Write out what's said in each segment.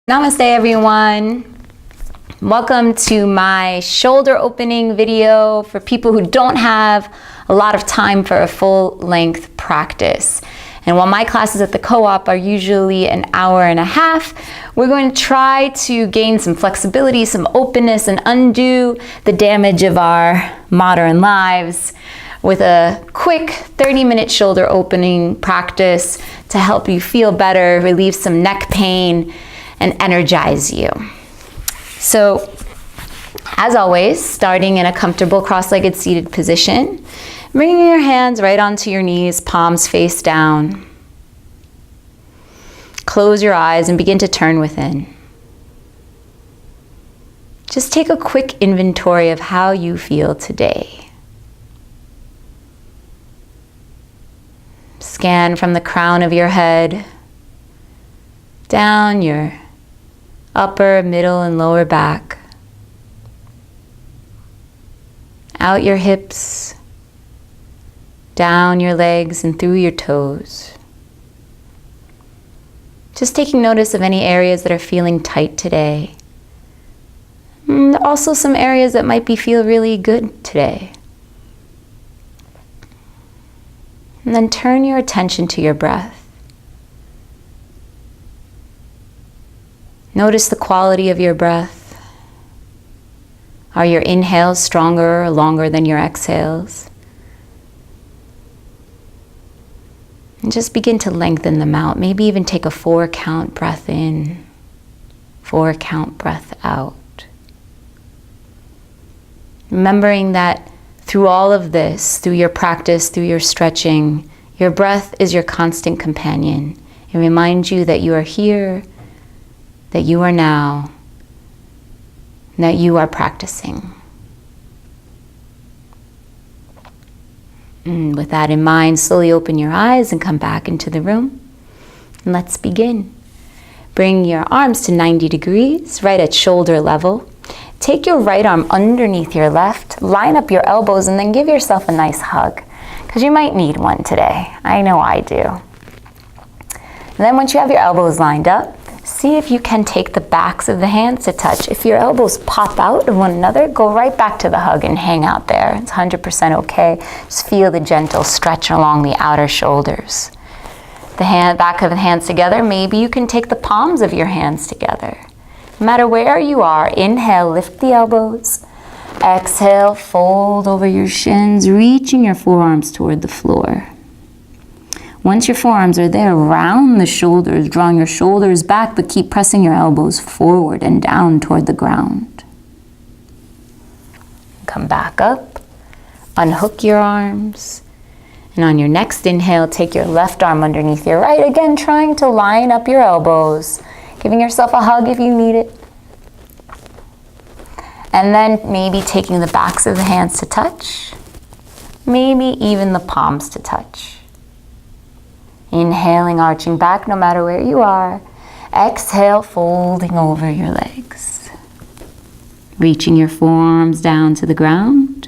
Namaste everyone. Welcome to my shoulder opening video for people who don't have a lot of time for a full length practice. And while my classes at the co-op are usually an hour and a half, we're going to try to gain some flexibility, some openness, and undo the damage of our modern lives with a quick 30-minute shoulder opening practice to help you feel better, relieve some neck pain, and energize you. So, as always, starting in a comfortable cross-legged seated position, bringing your hands right onto your knees, palms face down. Close your eyes and begin to turn within. Just take a quick inventory of how you feel today. Scan from the crown of your head down your upper, middle, and lower back, out your hips, down your legs and through your toes. Just taking notice of any areas that are feeling tight today. And also some areas that might feel really good today. And then turn your attention to your breath. Notice the quality of your breath. Are your inhales stronger or longer than your exhales? And just begin to lengthen them out. Maybe even take a 4-count breath in, 4-count breath out. Remembering that through all of this, through your practice, through your stretching, your breath is your constant companion. It reminds you that you are here, that you are now, that you are practicing. And with that in mind, slowly open your eyes and come back into the room. And let's begin. Bring your arms to 90 degrees, right at shoulder level. Take your right arm underneath your left, line up your elbows, and then give yourself a nice hug, because you might need one today. I know I do. And then once you have your elbows lined up, see if you can take the backs of the hands to touch. If your elbows pop out of one another, go right back to the hug and hang out there. It's 100% okay. Just feel the gentle stretch along the outer shoulders. The back of the hands together, maybe you can take the palms of your hands together. No matter where you are, inhale, lift the elbows. Exhale, fold over your shins, reaching your forearms toward the floor. Once your forearms are there, round the shoulders, drawing your shoulders back, but keep pressing your elbows forward and down toward the ground. Come back up, unhook your arms, and on your next inhale, take your left arm underneath your right, again trying to line up your elbows, giving yourself a hug if you need it. And then maybe taking the backs of the hands to touch, maybe even the palms to touch. Inhaling, arching back no matter where you are. Exhale, folding over your legs. Reaching your forearms down to the ground.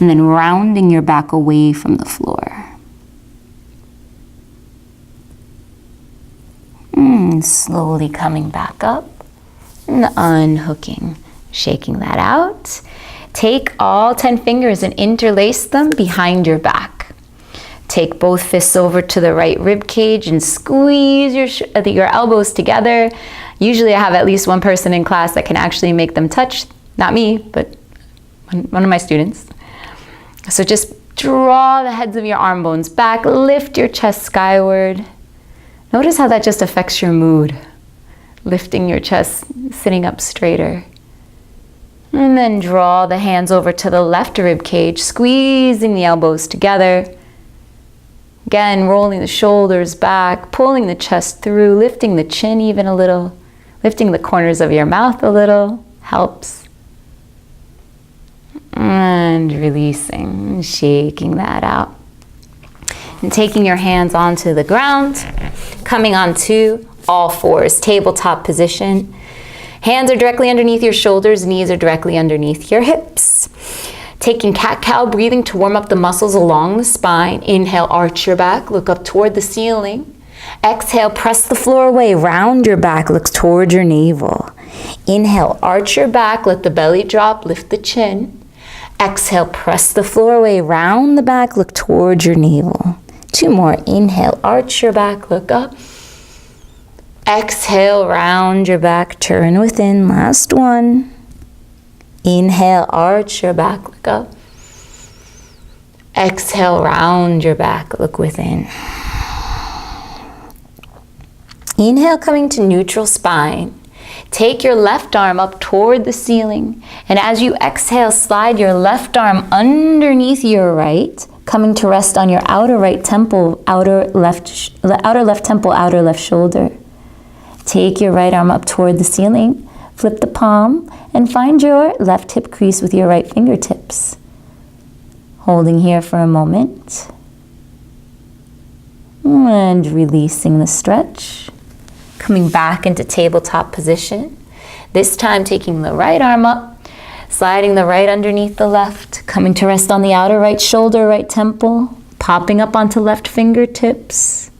And then rounding your back away from the floor. Slowly coming back up and unhooking, shaking that out. Take all 10 fingers and interlace them behind your back. Take both fists over to the right rib cage and squeeze your elbows together. Usually I have at least one person in class that can actually make them touch. Not me, but one of my students. So just draw the heads of your arm bones back, lift your chest skyward. Notice how that just affects your mood. Lifting your chest, sitting up straighter. And then draw the hands over to the left rib cage, squeezing the elbows together. Again, rolling the shoulders back, pulling the chest through, lifting the chin even a little, lifting the corners of your mouth a little, helps. And releasing, shaking that out. And taking your hands onto the ground, coming onto all fours, tabletop position. Hands are directly underneath your shoulders, knees are directly underneath your hips. Taking cat-cow breathing to warm up the muscles along the spine. Inhale, arch your back, look up toward the ceiling. Exhale, press the floor away, round your back, look towards your navel. Inhale, arch your back, let the belly drop, lift the chin. Exhale, press the floor away, round the back, look towards your navel. 2 more. Inhale, arch your back, look up. Exhale, round your back, turn within. Last one. Inhale, arch your back, look up. Exhale, round your back, look within. Inhale, coming to neutral spine. Take your left arm up toward the ceiling, and as you exhale, slide your left arm underneath your right, coming to rest on your outer right temple, outer left temple, outer left shoulder. Take your right arm up toward the ceiling, flip the palm, and find your left hip crease with your right fingertips. Holding here for a moment, and releasing the stretch. Coming back into tabletop position. This time taking the right arm up, sliding the right underneath the left, coming to rest on the outer right shoulder, right temple, popping up onto left fingertips.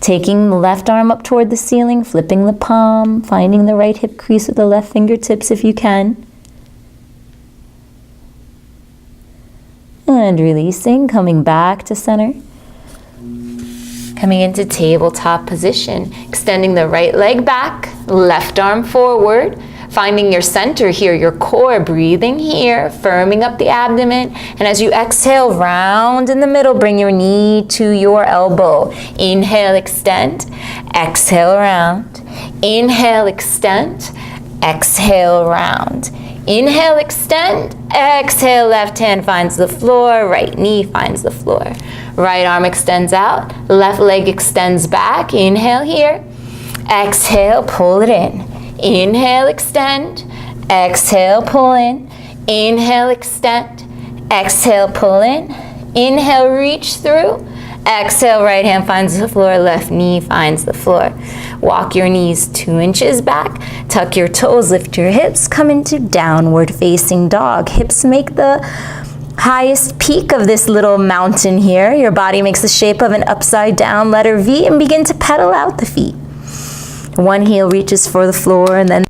Taking the left arm up toward the ceiling, flipping the palm, finding the right hip crease with the left fingertips if you can. And releasing, coming back to center. Coming into tabletop position, extending the right leg back, left arm forward, finding your center here, your core, breathing here, firming up the abdomen. And as you exhale, round in the middle, bring your knee to your elbow. Inhale, extend, exhale, round. Inhale, extend, exhale, round. Inhale, extend, exhale, left hand finds the floor, right knee finds the floor. Right arm extends out, left leg extends back. Inhale here, exhale, pull it in. Inhale, extend, exhale, pull in. Inhale, extend, exhale, pull in. Inhale, reach through. Exhale, right hand finds the floor, left knee finds the floor. Walk your knees 2 inches back, tuck your toes, lift your hips, come into downward facing dog. Hips make the highest peak of this little mountain here. Your body makes the shape of an upside down letter V, and begin to pedal out the feet. One heel reaches for the floor, and then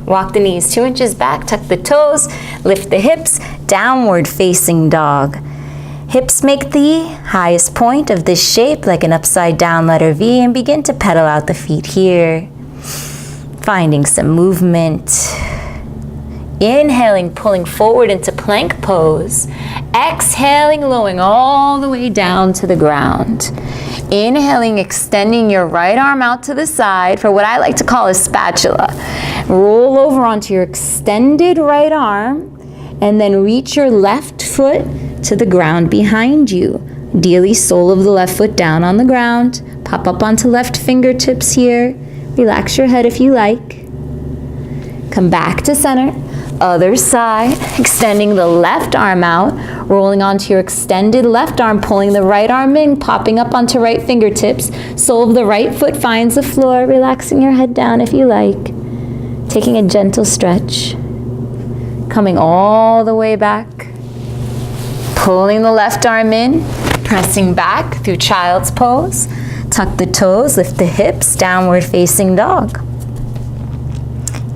walk the knees 2 inches back, tuck the toes, lift the hips, downward facing dog. Hips make the highest point of this shape like an upside down letter V, and begin to pedal out the feet here. Finding some movement. Inhaling, pulling forward into plank pose. Exhaling, lowering all the way down to the ground. Inhaling, extending your right arm out to the side for what I like to call a spatula. Roll over onto your extended right arm, and then reach your left foot to the ground behind you. Ideally, sole of the left foot down on the ground. Pop up onto left fingertips here. Relax your head if you like. Come back to center. Other side, extending the left arm out, rolling onto your extended left arm, pulling the right arm in, popping up onto right fingertips. Sole of the right foot finds the floor, relaxing your head down if you like. Taking a gentle stretch. Coming all the way back. Pulling the left arm in, pressing back through child's pose. Tuck the toes, lift the hips, downward facing dog.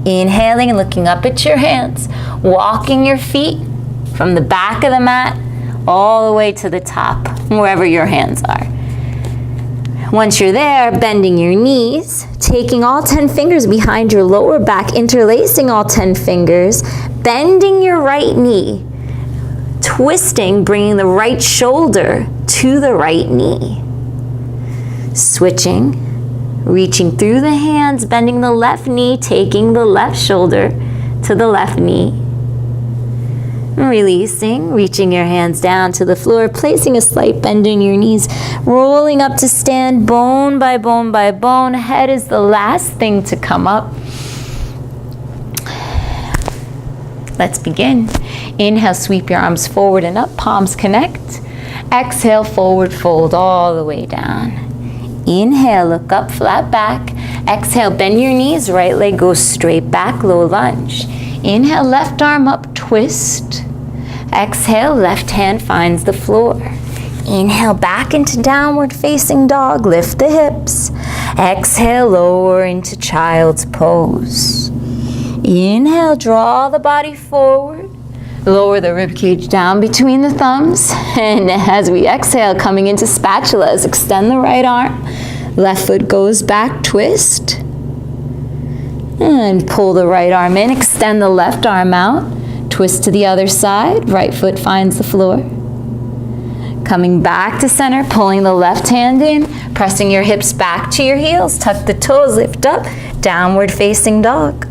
Inhaling and looking up at your hands, walking your feet from the back of the mat all the way to the top, wherever your hands are. Once you're there, bending your knees, taking all 10 fingers behind your lower back, interlacing all 10 fingers, bending your right knee, twisting, bringing the right shoulder to the right knee. Switching. Reaching through the hands, bending the left knee, taking the left shoulder to the left knee. Releasing, reaching your hands down to the floor, placing a slight bend in your knees, rolling up to stand bone by bone by bone. Head is the last thing to come up. Let's begin. Inhale, sweep your arms forward and up, palms connect. Exhale, forward fold all the way down. Inhale, look up, flat back. Exhale, bend your knees, right leg goes straight back, low lunge. Inhale, left arm up, twist. Exhale, left hand finds the floor. Inhale, back into downward facing dog, lift the hips. Exhale, lower into child's pose. Inhale, draw the body forward. Lower the ribcage down between the thumbs. And as we exhale, coming into spatulas, extend the right arm. Left foot goes back, twist. And pull the right arm in, extend the left arm out. Twist to the other side, right foot finds the floor. Coming back to center, pulling the left hand in, pressing your hips back to your heels, tuck the toes, lift up, downward facing dog.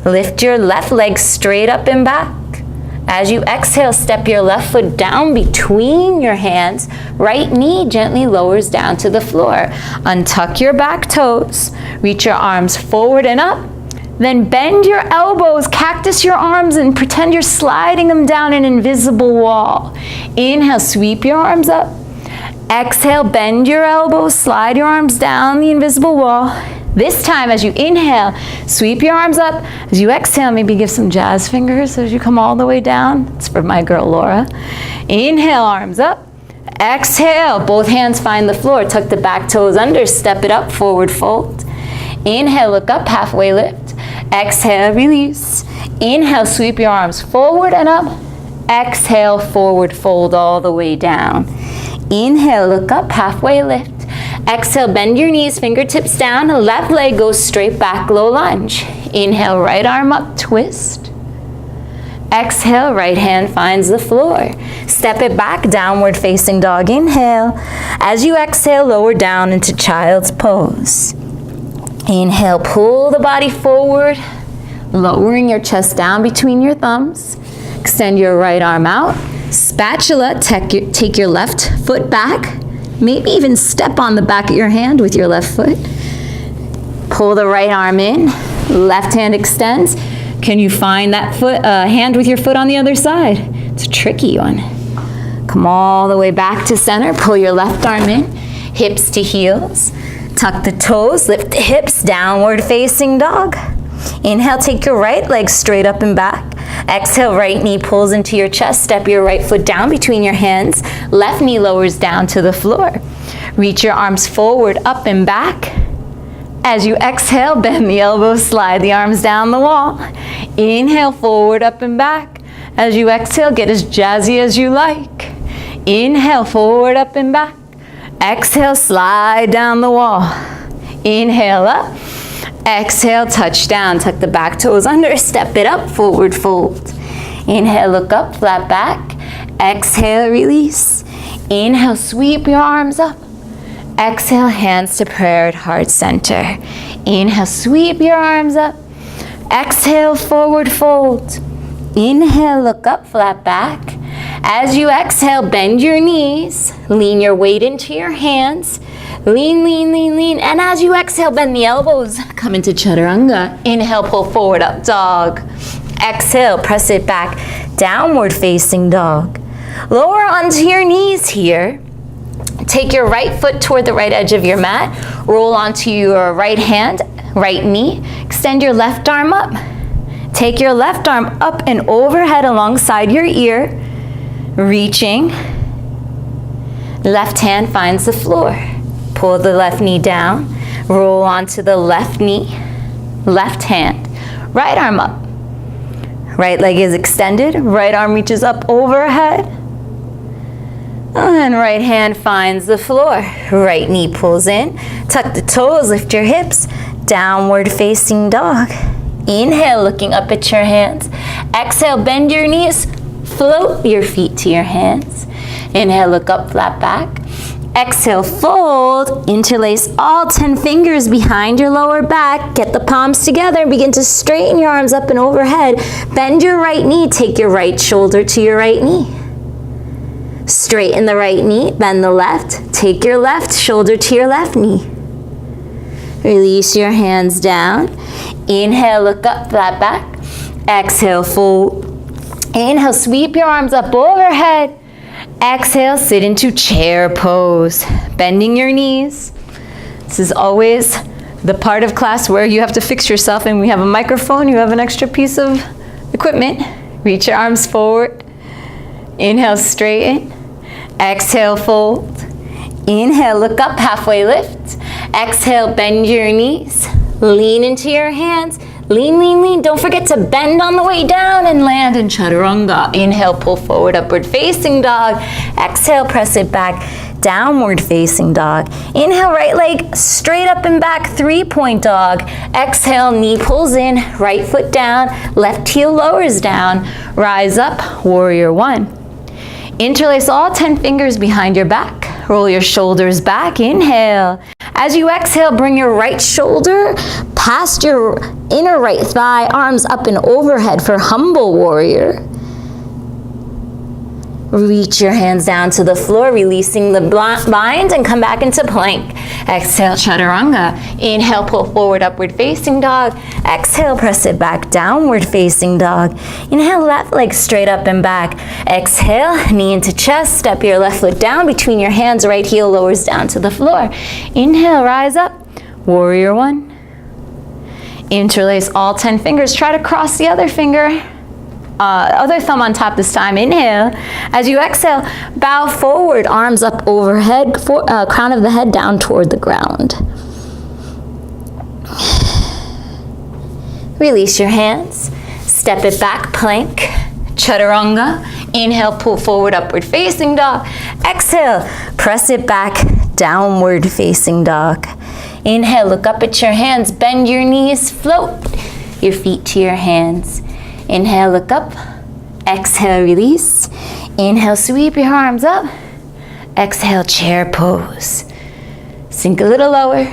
Lift your left leg straight up and back. As you exhale, step your left foot down between your hands. Right knee gently lowers down to the floor. Untuck your back toes. Reach your arms forward and up. Then bend your elbows, cactus your arms, and pretend you're sliding them down an invisible wall. Inhale, sweep your arms up. Exhale, bend your elbows, slide your arms down the invisible wall. This time, as you inhale, sweep your arms up. As you exhale, maybe give some jazz fingers as you come all the way down. It's for my girl, Laura. Inhale, arms up. Exhale, both hands find the floor. Tuck the back toes under, step it up, forward fold. Inhale, look up, halfway lift. Exhale, release. Inhale, sweep your arms forward and up. Exhale, forward fold all the way down. Inhale, look up, halfway lift. Exhale, bend your knees, fingertips down. Left leg goes straight back, low lunge. Inhale, right arm up, twist. Exhale, right hand finds the floor. Step it back, downward facing dog. Inhale. As you exhale, lower down into child's pose. Inhale, pull the body forward, lowering your chest down between your thumbs. Extend your right arm out. Spatula, take your left foot back. Maybe even step on the back of your hand with your left foot. Pull the right arm in. Left hand extends. Can you find that hand with your foot on the other side? It's a tricky one. Come all the way back to center. Pull your left arm in. Hips to heels. Tuck the toes, lift the hips, downward facing dog. Inhale, take your right leg straight up and back. Exhale, right knee pulls into your chest. Step your right foot down between your hands. Left knee lowers down to the floor. Reach your arms forward, up and back. As you exhale, bend the elbows, slide the arms down the wall. Inhale, forward, up and back. As you exhale, get as jazzy as you like. Inhale, forward, up and back. Exhale, slide down the wall. Inhale up. Exhale, touch down. Tuck the back toes under. Step it up, forward fold. Inhale, look up, flat back. Exhale, release. Inhale, sweep your arms up. Exhale, hands to prayer at heart center. Inhale, sweep your arms up. Exhale, forward fold. Inhale, look up, flat back. As you exhale, bend your knees. Lean your weight into your hands. Lean, lean, lean, lean. And as you exhale, bend the elbows. Come into chaturanga. Inhale, pull forward, up dog. Exhale, press it back. Downward facing dog. Lower onto your knees here. Take your right foot toward the right edge of your mat. Roll onto your right hand, right knee. Extend your left arm up. Take your left arm up and overhead alongside your ear. Reaching. Left hand finds the floor. Pull the left knee down. Roll onto the left knee. Left hand. Right arm up. Right leg is extended. Right arm reaches up overhead. And right hand finds the floor. Right knee pulls in. Tuck the toes, lift your hips. Downward facing dog. Inhale, looking up at your hands. Exhale, bend your knees. Float your feet to your hands. Inhale, look up, flat back. Exhale, fold. Interlace all 10 fingers behind your lower back. Get the palms together and begin to straighten your arms up and overhead. Bend your right knee. Take your right shoulder to your right knee. Straighten the right knee. Bend the left. Take your left shoulder to your left knee. Release your hands down. Inhale, look up, flat back. Exhale, fold. Inhale, sweep your arms up overhead. Exhale, sit into chair pose, bending your knees. This is always the part of class where you have to fix yourself, and we have a microphone, you have an extra piece of equipment. Reach your arms forward. Inhale, straighten. Exhale, fold. Inhale, look up, halfway lift. Exhale, bend your knees. Lean into your hands. Lean, lean, lean. Don't forget to bend on the way down and land in chaturanga. Inhale, pull forward, upward facing dog. Exhale, press it back, downward facing dog. Inhale, right leg straight up and back, 3-point dog. Exhale, knee pulls in, right foot down, left heel lowers down. Rise up, warrior 1. Interlace all 10 fingers behind your back. Roll your shoulders back. Inhale. As you exhale, bring your right shoulder past your inner right thigh, arms up and overhead for humble warrior. Reach your hands down to the floor, releasing the bind, and come back into plank. Exhale, chaturanga. Inhale, pull forward, upward facing dog. Exhale, press it back, downward facing dog. Inhale, left leg straight up and back. Exhale, knee into chest, step your left foot down between your hands, right heel lowers down to the floor. Inhale, rise up, warrior 1. Interlace all 10 fingers, try to cross the other finger. Other thumb on top this time. Inhale. As you exhale, bow forward, arms up overhead, crown of the head down toward the ground. Release your hands. Step it back, plank. Chaturanga. Inhale, pull forward, upward facing dog. Exhale, press it back, downward facing dog. Inhale, look up at your hands, bend your knees, float your feet to your hands. Inhale, look up. Exhale, release. Inhale, sweep your arms up. Exhale, chair pose. Sink a little lower.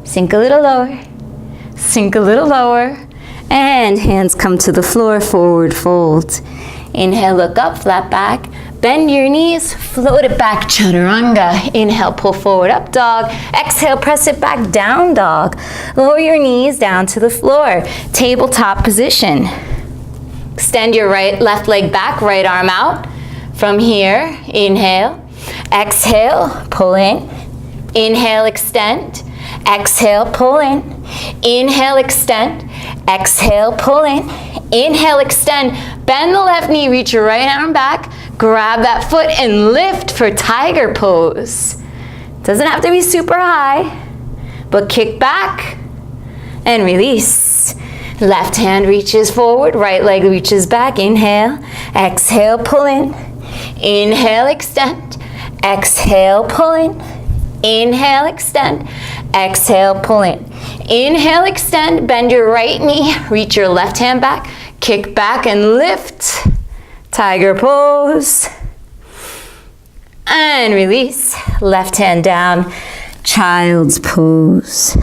Sink a little lower. Sink a little lower. And hands come to the floor, forward fold. Inhale, look up, flat back. Bend your knees, float it back, chaturanga. Inhale, pull forward, up dog. Exhale, press it back, down dog. Lower your knees down to the floor. Tabletop position. Extend your left leg back, right arm out. From here, inhale. Exhale, pull in. Inhale, extend. Exhale, pull in. Inhale, extend. Exhale, pull in. Inhale, extend. Bend the left knee, reach your right arm back. Grab that foot and lift for tiger pose. Doesn't have to be super high, but kick back and release. Left hand reaches forward, right leg reaches back. Inhale, exhale, pull in. Inhale, extend. Exhale, pull in. Inhale, extend. Exhale, pull in. Inhale, extend. Bend your right knee, reach your left hand back. Kick back and lift. Tiger pose. And release. Left hand down. Child's pose.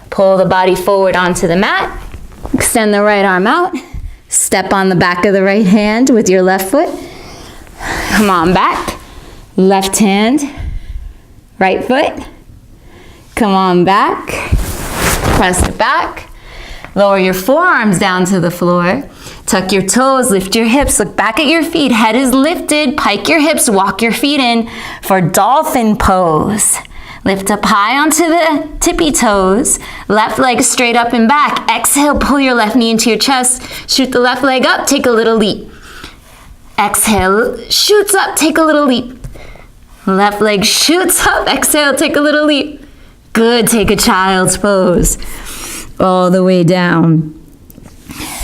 Pull the body forward onto the mat. Extend the right arm out. Step on the back of the right hand with your left foot. Come on back. Left hand, right foot. Come on back. Press it back. Lower your forearms down to the floor. Tuck your toes, lift your hips, look back at your feet. Head is lifted, pike your hips, walk your feet in for dolphin pose. Lift up high onto the tippy toes. Left leg straight up and back. Exhale, pull your left knee into your chest. Shoot the left leg up, take a little leap. Exhale, shoots up, take a little leap. Left leg shoots up, exhale, take a little leap. Good, take a child's pose. All the way down.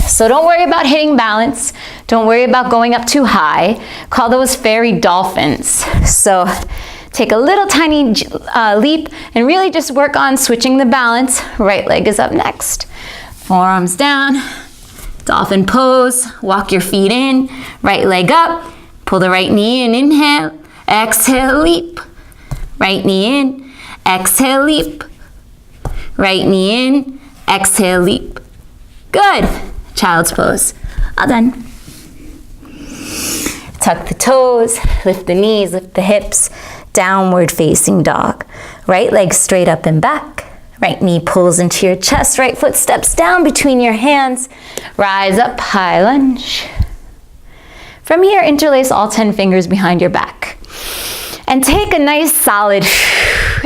So don't worry about hitting balance. Don't worry about going up too high. Call those fairy dolphins. So take a little tiny leap and really just work on switching the balance. Right leg is up next. Forearms down. Dolphin pose. Walk your feet in. Right leg up. Pull the right knee in. Inhale. Exhale, leap. Right knee in. Exhale, leap. Right knee in. Exhale, leap. Good. Child's pose. All done. Tuck the toes, lift the knees, lift the hips. downward facing dog. Right leg straight up and back. Right knee pulls into your chest, right foot steps down between your hands. Rise up, high lunge. From here, interlace all 10 fingers behind your back. And take a nice solid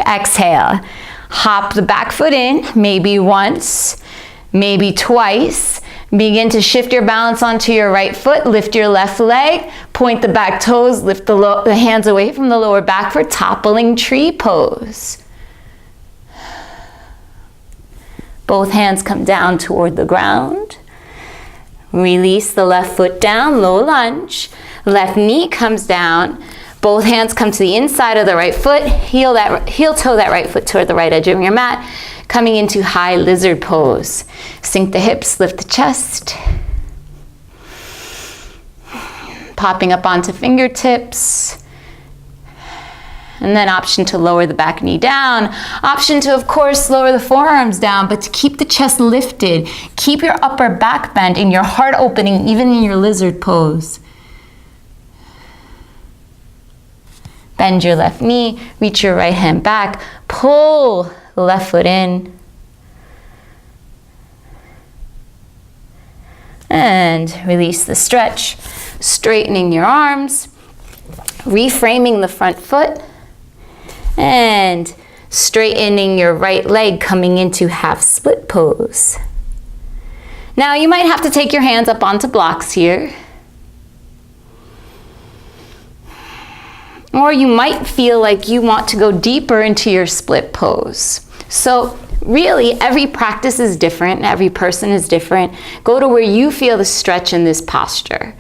exhale. Hop the back foot in, maybe once, maybe twice. Begin to shift your balance onto your right foot, lift your left leg, point the back toes, lift the hands away from the lower back for toppling tree pose. Both hands come down toward the ground. Release the left foot down, low lunge. Left knee comes down. Both hands come to the inside of the right foot. Heel toe that right foot toward the right edge of your mat. Coming into high lizard pose. Sink the hips, lift the chest. Popping up onto fingertips. And then option to lower the back knee down. Option to, of course, lower the forearms down, but to keep the chest lifted. Keep your upper back bent and your heart opening even in your lizard pose. Bend your left knee, reach your right hand back, pull the left foot in. And release the stretch, straightening your arms, reframing the front foot, and straightening your right leg, coming into half split pose. Now you might have to take your hands up onto blocks here. Or you might feel like you want to go deeper into your split pose. So really, every practice is different, every person is different. Go to where you feel the stretch in this posture.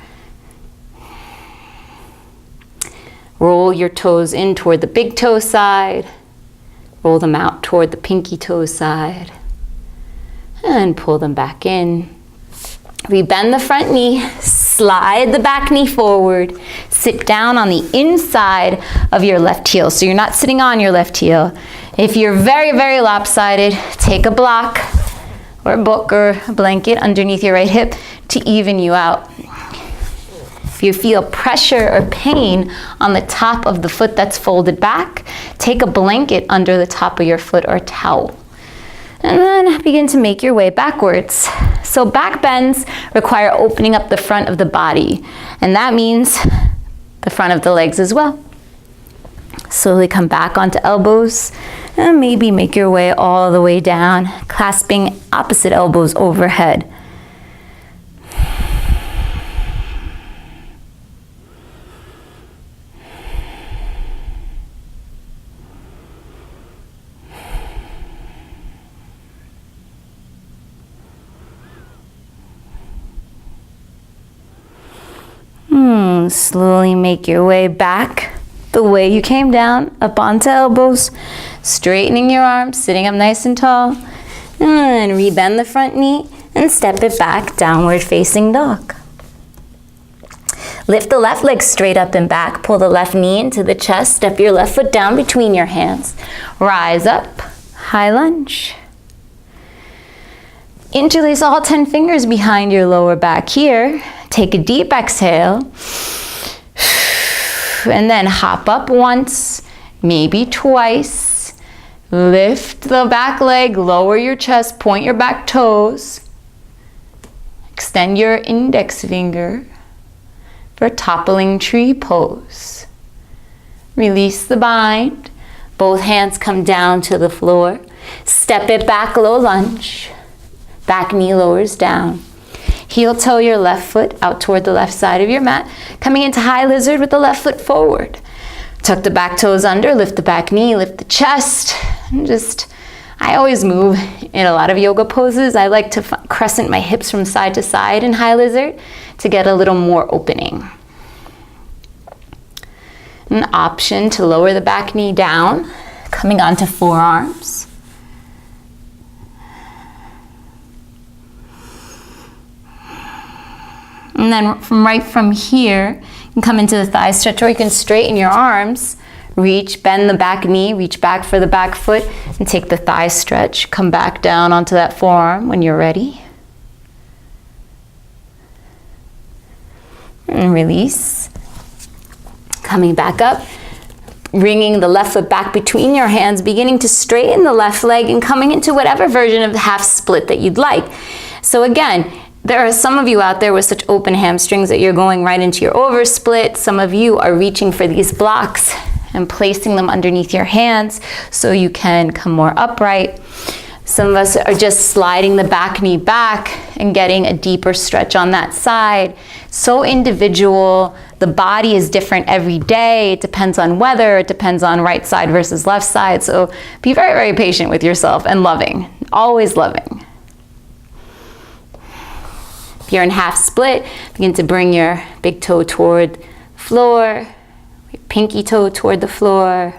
Roll your toes in toward the big toe side. Roll them out toward the pinky toe side. And pull them back in. Rebend the front knee, slide the back knee forward, sit down on the inside of your left heel. So you're not sitting on your left heel. If you're very, very lopsided, take a block or a book or a blanket underneath your right hip to even you out. If you feel pressure or pain on the top of the foot that's folded back, take a blanket under the top of your foot or towel. And then begin to make your way backwards. So back bends require opening up the front of the body, and that means the front of the legs as well. Slowly come back onto elbows, and maybe make your way all the way down, clasping opposite elbows overhead. Slowly make your way back the way you came down, up onto elbows, straightening your arms, sitting up nice and tall, and rebend the front knee and step it back, downward facing dog. Lift the left leg straight up and back, pull the left knee into the chest, step your left foot down between your hands, rise up, high lunge. Interlace all 10 fingers behind your lower back here. Take a deep exhale. And then hop up once, maybe twice. Lift the back leg, lower your chest, point your back toes. Extend your index finger for toppling tree pose. Release the bind. Both hands come down to the floor. Step it back, low lunge. Back knee lowers down. Heel toe your left foot out toward the left side of your mat. Coming into high lizard with the left foot forward. Tuck the back toes under, lift the back knee, lift the chest. And I always move in a lot of yoga poses. I like to crescent my hips from side to side in high lizard to get a little more opening. An option to lower the back knee down, coming onto forearms. And then from here, you can come into the thigh stretch, or you can straighten your arms, reach, bend the back knee, reach back for the back foot, and take the thigh stretch. Come back down onto that forearm when you're ready. And release. Coming back up, bringing the left foot back between your hands, beginning to straighten the left leg and coming into whatever version of the half split that you'd like. So again, there are some of you out there with such open hamstrings that you're going right into your oversplit. Some of you are reaching for these blocks and placing them underneath your hands so you can come more upright. Some of us are just sliding the back knee back and getting a deeper stretch on that side. So individual. The body is different every day. It depends on weather. It depends on right side versus left side. So be very, very patient with yourself and loving. Always loving. If you're in half split, begin to bring your big toe toward the floor, your pinky toe toward the floor,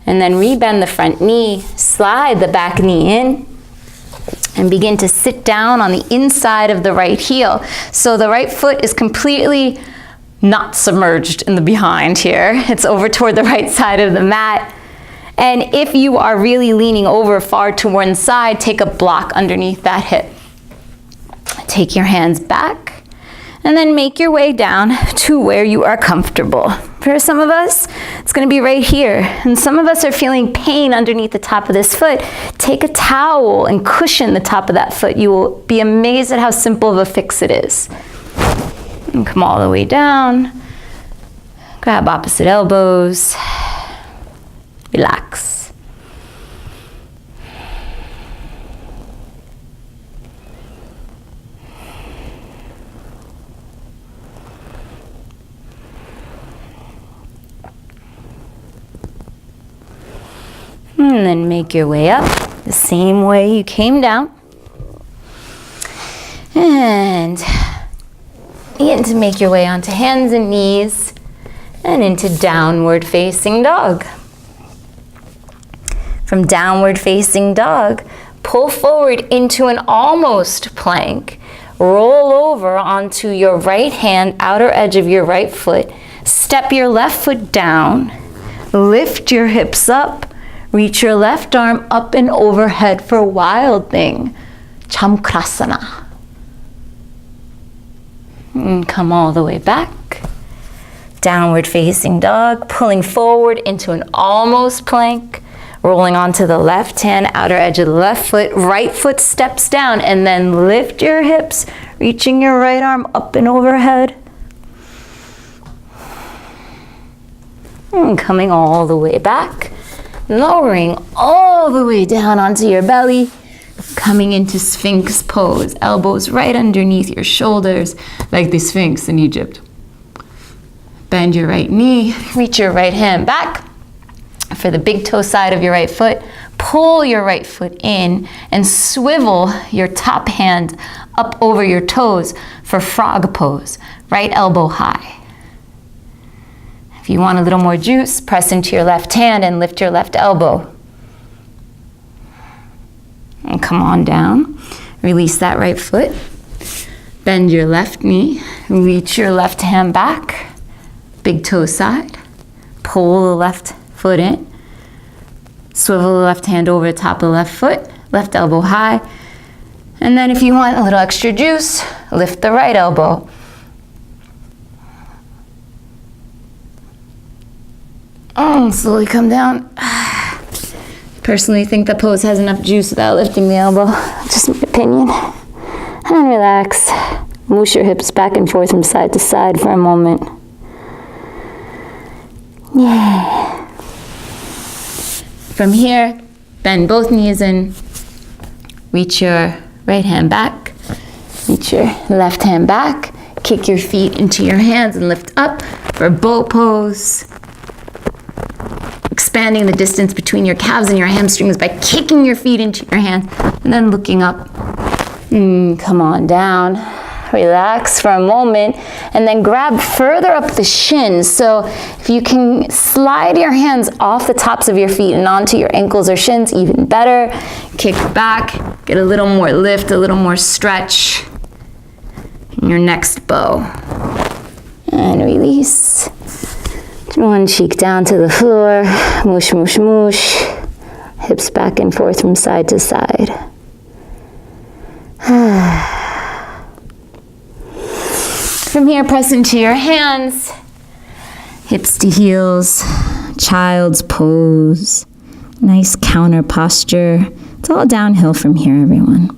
and then rebend the front knee, slide the back knee in, and begin to sit down on the inside of the right heel. So the right foot is completely not submerged in the behind here. It's over toward the right side of the mat. And if you are really leaning over far to one side, take a block underneath that hip. Take your hands back and then make your way down to where you are comfortable. For some of us, it's going to be right here. And some of us are feeling pain underneath the top of this foot. Take a towel and cushion the top of that foot. You will be amazed at how simple of a fix it is. And come all the way down. Grab opposite elbows. Relax. And then make your way up the same way you came down. And begin to make your way onto hands and knees and into downward facing dog. From downward facing dog, pull forward into an almost plank. Roll over onto your right hand, outer edge of your right foot. Step your left foot down. Lift your hips up. Reach your left arm up and overhead for Wild Thing, Chamkrasana. And come all the way back. Downward facing dog, pulling forward into an almost plank, rolling onto the left hand, outer edge of the left foot, right foot steps down, and then lift your hips, reaching your right arm up and overhead. And coming all the way back. Lowering all the way down onto your belly, coming into Sphinx pose. Elbows right underneath your shoulders, like the Sphinx in Egypt. Bend your right knee, reach your right hand back for the big toe side of your right foot. Pull your right foot in and swivel your top hand up over your toes for frog pose. Right elbow high. If you want a little more juice, press into your left hand and lift your left elbow. And come on down. Release that right foot. Bend your left knee. Reach your left hand back. Big toe side. Pull the left foot in. Swivel the left hand over the top of the left foot. Left elbow high. And then if you want a little extra juice, lift the right elbow. Slowly come down. Personally think that pose has enough juice without lifting the elbow. Just my opinion. And relax. Moosh your hips back and forth from side to side for a moment. Yeah. From here, bend both knees in. Reach your right hand back. Reach your left hand back. Kick your feet into your hands and lift up for boat pose. Expanding the distance between your calves and your hamstrings by kicking your feet into your hands and then looking up. Come on down. Relax for a moment and then grab further up the shins. So if you can slide your hands off the tops of your feet and onto your ankles or shins, even better. Kick back, get a little more lift, a little more stretch in your next bow. And release. One cheek down to the floor, moosh, moosh, moosh. Hips back and forth from side to side. From here, press into your hands, hips to heels, child's pose, nice counter posture. It's all downhill from here, everyone.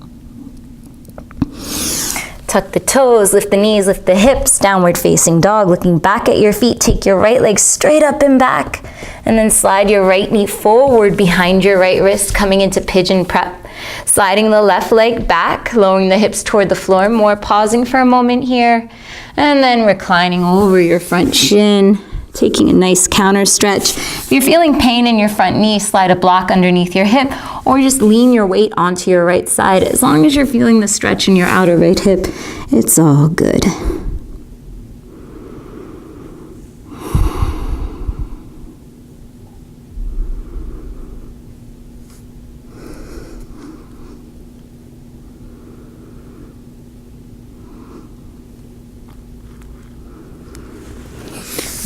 Tuck the toes, lift the knees, lift the hips, downward facing dog, looking back at your feet. Take your right leg straight up and back, and then slide your right knee forward behind your right wrist, coming into pigeon prep. Sliding the left leg back, lowering the hips toward the floor more, pausing for a moment here, and then reclining over your front shin, taking a nice counter stretch. If you're feeling pain in your front knee, slide a block underneath your hip, or just lean your weight onto your right side. As long as you're feeling the stretch in your outer right hip, it's all good.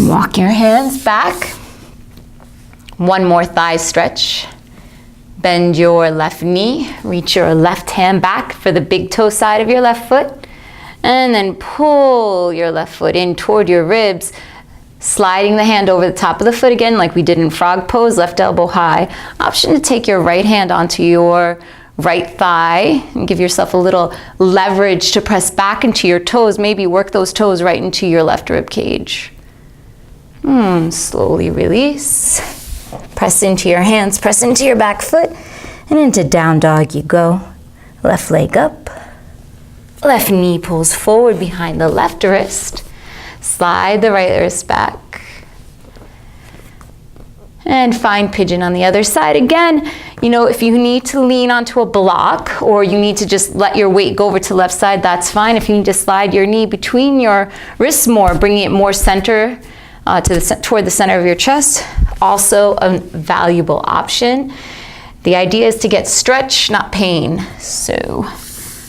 Walk your hands back. One more thigh stretch. Bend your left knee. Reach your left hand back for the big toe side of your left foot. And then pull your left foot in toward your ribs, sliding the hand over the top of the foot again like we did in frog pose, left elbow high. Option to take your right hand onto your right thigh and give yourself a little leverage to press back into your toes. Maybe work those toes right into your left rib cage. Slowly release. Press into your hands, press into your back foot, and into down dog you go. Left leg up. Left knee pulls forward behind the left wrist. Slide the right wrist back. And find pigeon on the other side. Again, you know, if you need to lean onto a block or you need to just let your weight go over to the left side, that's fine. If you need to slide your knee between your wrists more, bringing it more center toward the center of your chest, also a valuable option. The idea is to get stretch, not pain. So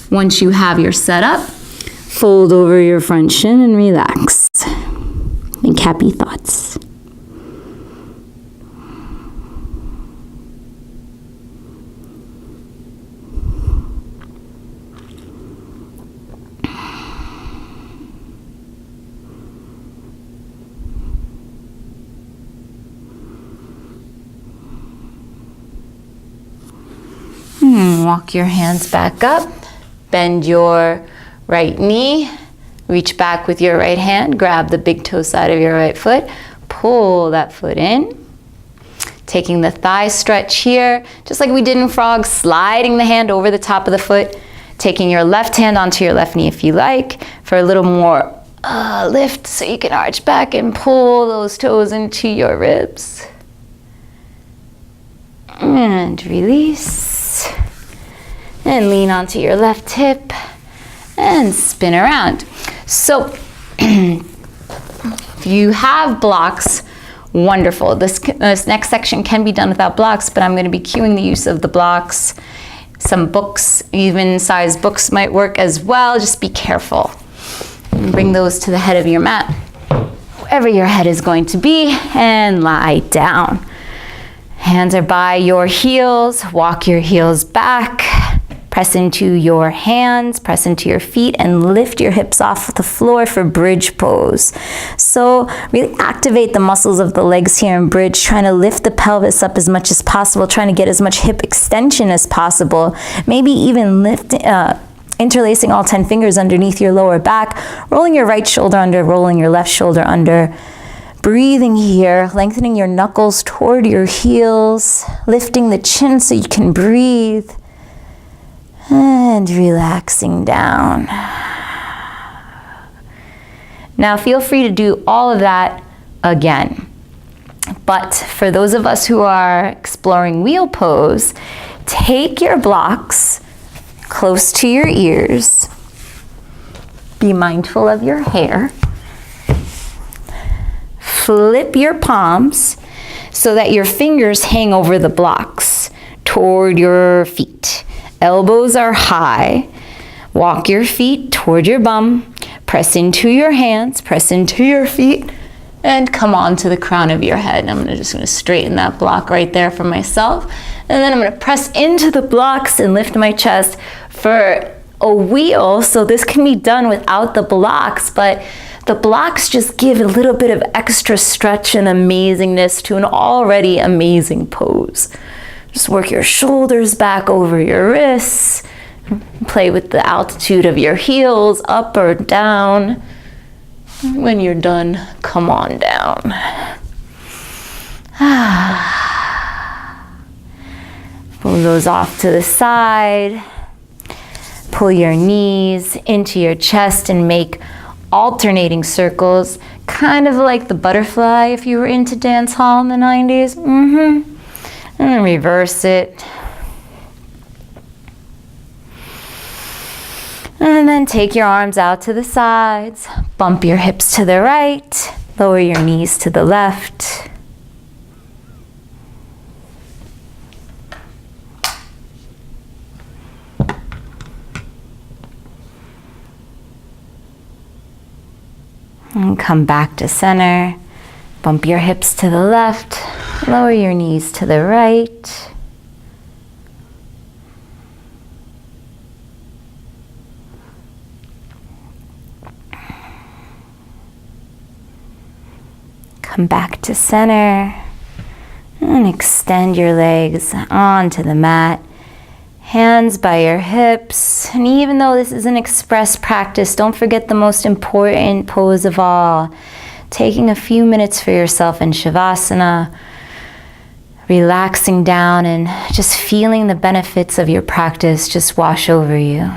once you have your setup, fold over your front shin and relax. Think happy thoughts. Walk your hands back up, bend your right knee, reach back with your right hand, grab the big toe side of your right foot, pull that foot in, taking the thigh stretch here, just like we did in frog, sliding the hand over the top of the foot, taking your left hand onto your left knee if you like, for a little more lift so you can arch back and pull those toes into your ribs. And release. And lean onto your left hip and spin around. So if you have blocks, wonderful. This next section can be done without blocks, but I'm going to be cueing the use of the blocks. Some books, even size books might work as well. Just be careful. And bring those to the head of your mat, wherever your head is going to be, and lie down. Hands are by your heels. Walk your heels back. Press into your hands, press into your feet, and lift your hips off the floor for bridge pose. So really activate the muscles of the legs here in bridge, trying to lift the pelvis up as much as possible, trying to get as much hip extension as possible. Maybe even interlacing all 10 fingers underneath your lower back, rolling your right shoulder under, rolling your left shoulder under. Breathing here, lengthening your knuckles toward your heels, lifting the chin so you can breathe. And relaxing down. Now feel free to do all of that again. But for those of us who are exploring wheel pose, take your blocks close to your ears. Be mindful of your hair. Flip your palms so that your fingers hang over the blocks toward your feet. Elbows are high. Walk your feet toward your bum. Press into your hands, press into your feet, and come on to the crown of your head. I'm just going to straighten that block right there for myself. And then I'm going to press into the blocks and lift my chest for a wheel. So this can be done without the blocks, but The blocks just give a little bit of extra stretch and amazingness to an already amazing pose. Just work your shoulders back over your wrists. Play with the altitude of your heels, up or down. When you're done, come on down. Pull those off to the side. Pull your knees into your chest and make alternating circles, kind of like the butterfly if you were into dance hall in the 90s. And reverse it. And then take your arms out to the sides. Bump your hips to the right. Lower your knees to the left. And come back to center. Bump your hips to the left. Lower your knees to the right. Come back to center. And extend your legs onto the mat. Hands by your hips. And even though this is an express practice, don't forget the most important pose of all. Taking a few minutes for yourself in Shavasana. Relaxing down and just feeling the benefits of your practice just wash over you.